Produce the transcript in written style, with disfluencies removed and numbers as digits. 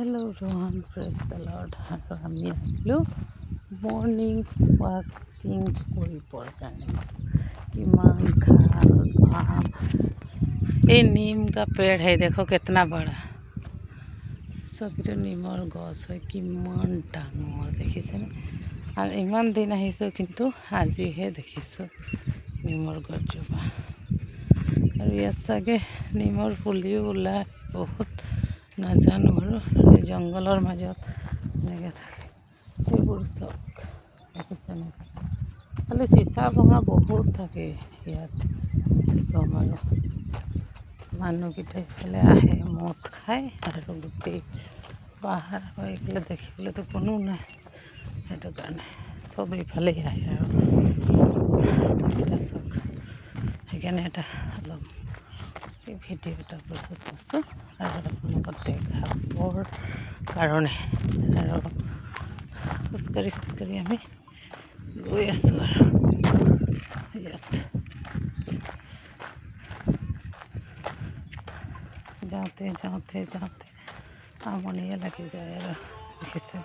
Hello' Rohan press তেলত আৰু আমি আহিলোঁ মৰ্ণিং ৱাকিং কৰিবৰ কাৰণে। किमान खाल पाम ये नीम का पेड़ है, देखो कितना बड़ा सबरे नीমৰ গছ হয় কিমান ডাঙৰ দেখিছেনে। আৰু ইমান দিন আহিছোঁ কিন্তু আজিহে দেখিছোঁ নিমৰ গছজোপা। আৰু ইয়াত চাগে নিমৰ পুলিও ওলায় বহুত, নাজানো আৰু জংঘলৰ মাজত এনেকৈ থাকে এইবোৰ চব দেখিছেনে। খালি চিচা ভঙা বহুত থাকে ইয়াত, কম আৰু মানুহকেইটা এইফালে আহে মদ খায় আৰু গোটেই পাহাৰ হৈ গ'লে দেখিবলৈতো কোনো নাই, সেইটো কাৰণে চব এইফালেই আহে আৰু এটা চব। সেইকাৰণে এটা অলপ এই ভিডিঅ' এটা কৈছোঁ আৰু আপোনালোকক দেখাবৰ কাৰণে। আৰু খোজকাঢ়ি আমি গৈ আছোঁ আৰু ইয়াত যাওঁতে আমনিয়ে লাগি যায় আৰু দেখিছে।